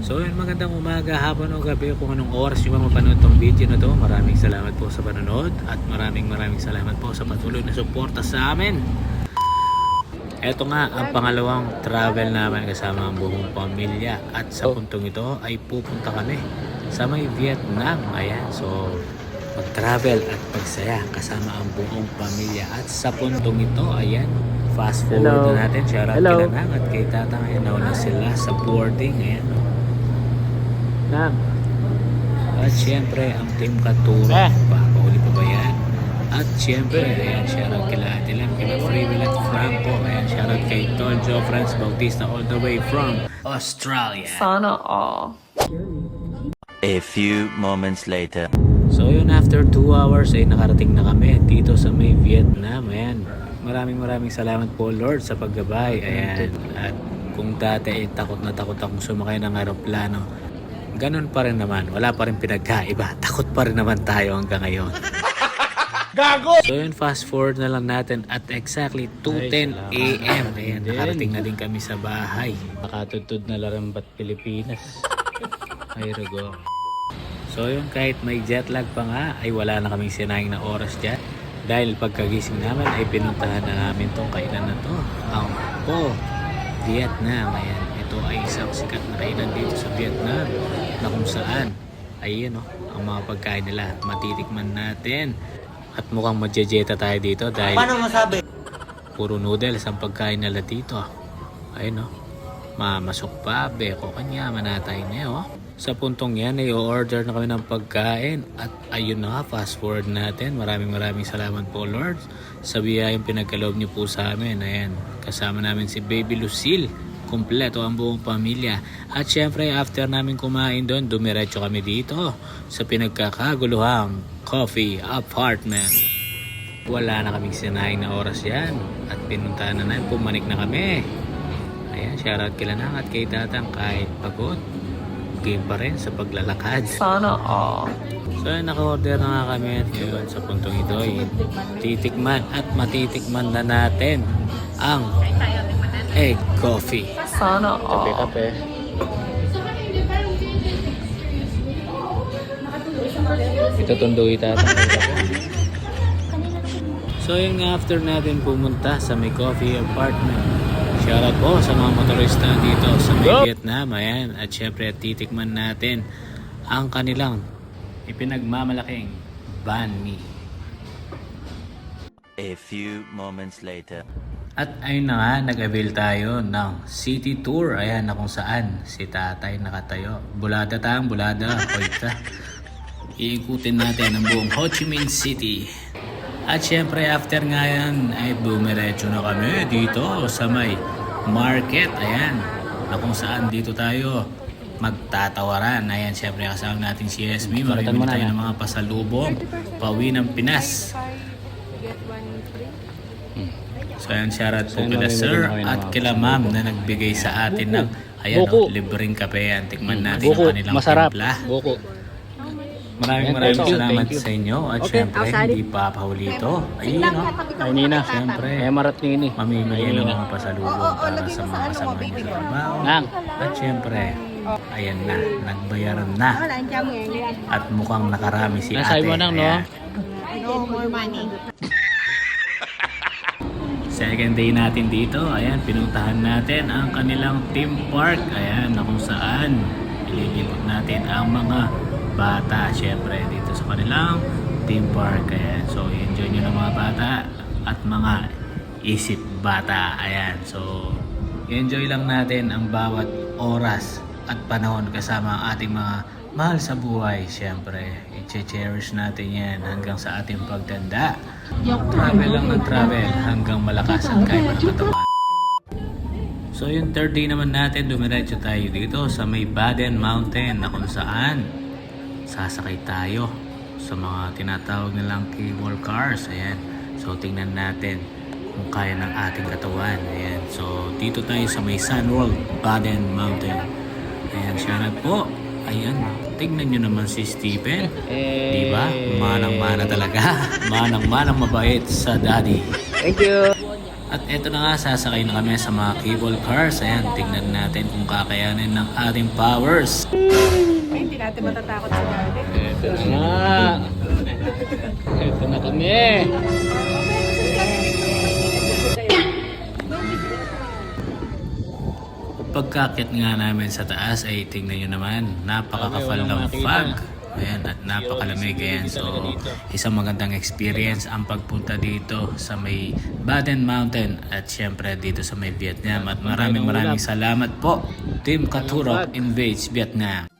So yun, magandang umaga, hapon o gabi kung anong oras nyo ba mapanood tong video na to. Maraming salamat po sa panonood at maraming salamat po sa patuloy na suporta sa amin. Ito nga ang pangalawang travel namin kasama ang buong pamilya at sa puntong ito ay pupunta kami sa may Vietnam. Ayan, so mag-travel at pagsaya kasama ang buong pamilya at sa puntong ito, ayan, fast forward na natin. Shoutout kila Nang at kay Tata. Ayan, nauna sila sa boarding. Ayan, Nang. At syempre ang Team Katuro, pakahuli pa ba yan? At syempre, ayan, shoutout kila Atilam, kila Freewell at Franco. Ayan, shoutout kay Tonjo Franz Bautista all the way from Australia. Sana all. A few moments later. So yun, after 2 hours ay nakarating na kami dito sa may Vietnam. Ayan, maraming salamat po Lord sa paggabay. Ayan, at kung dati ay takot na takot akong sumakay ng aeroplano, ganun pa rin naman, wala pa rin pinagkaiba, takot pa rin naman tayo hanggang ngayon. Gago! So yun, fast forward na lang natin at exactly 2:10 AM. Ayan, nakarating na din kami sa bahay. Nakatutod na Larambat, Pilipinas. Ay rugo. So yun, kahit may jet lag pa nga, ay wala na kaming sinayang na oras dyan. Dahil pagkagising namin ay pinuntahan na namin tong kainan na to, ang Po Vietnam. Ayan, ito ay isang sikat na kainan dito sa Vietnam na kung saan, ayun ang mga pagkain nila, matitikman natin. At mukhang majejeta tayo dito dahil paano masabi? Puro noodles ang pagkain nila dito. Ayun mamasok pa, beko kanya, manatay niya Sa puntong yan ay o-order na kami ng pagkain. At ayun na, fast forward natin. Maraming salamat po Lord sa biyayang pinagkaloob niyo po sa amin. Ayan, kasama namin si Baby Lucille. Kompleto ang buong pamilya. At syempre after namin kumain doon, dumiretso kami dito sa pinagkakaguluhang coffee apartment. Wala na kaming sinayang na oras yan at pinuntahan na namin, pumanik na kami. Ayan, shoutout kila Nang at kay Tatang, kahit pagod, game pa rin sa paglalakad. Sana all. So naka-order na nga kami at ngayon sa puntong ito titikman at matitikman na natin ang egg coffee. Sana all. Kape. Ito tunduy Tatang. So yun nga, after natin pumunta sa may coffee apartment, shoutout po sa mga motorista dito sa may Vietnam. Ayan, at syempre titikman natin ang kanilang ipinagmamalaking banh mi. A few moments later. At ayun na nga, nag-avail tayo ng city tour. Ayan, na kung saan si Tatay nakatayo. Bulada tayong bulada. Koita. Iikutin natin ang buong Ho Chi Minh City. At syempre after nga yan ay bumiretso na kami dito sa may market. Ayan, na kung saan dito tayo magtatawaran. Ayan, syempre kasama natin si SB. Marimili tayo ng mga pasalubong pauwi ng Pinas. So ayan, shoutout po kila sir at kila ma'am na nagbigay sa atin ng ayan libreng kape. Yan, tikman natin ang kanilang timpla. Maraming salamat sa inyo at syempre hindi pa pahuli ito. Ayun ay Nina, syempre mamimili ng mga pasalubong para sa mga kasama niyo sa trabaho. At syempre ayan na, nagbayaran na at mukhang nakarami si ate. No more money. Second day natin dito, ayan, pinuntahan natin ang kanilang theme park. Ayan, na kung saan ililipot natin ang mga bata, syempre dito sa kanilang theme park. Ayan, so enjoy nyo ng mga bata at mga isip bata. Ayan, so enjoy lang natin ang bawat oras at panahon kasama ang ating mga mahal sa buhay. Syempre, i-cherish natin yan hanggang sa ating pagtanda. Travel lang ng travel hanggang malakas at kaya ng katawan. So yung third day naman natin, dumiretso tayo dito sa may Baden Mountain na kung saan sasakay tayo sa mga tinatawag nilang cable cars. Ayan, so tingnan natin kung kaya ng ating katawan. Ayan, so dito tayo sa may Sun World Baden Mountain. Ayan, shoutout po. Ayan, tignan nyo naman si Stephen. Diba? Manang-mana talaga. Manang-manang mabait sa daddy. Thank you. At eto na nga, sasakay na kami sa mga cable cars. Ayan, tingnan natin kung kakayanin ng ating powers. Ay, hindi natin matatakot sa garden. Eto na nga. Eto na kami. Pagkakit nga namin sa taas ay tingnan nyo naman, napakakapal ng fog. Ayan, at napakalamig. Ayan, so isang magandang experience ang pagpunta dito sa may Baden Mountain at syempre dito sa may Vietnam. At maraming salamat po, Team Katurok Invades Vietnam.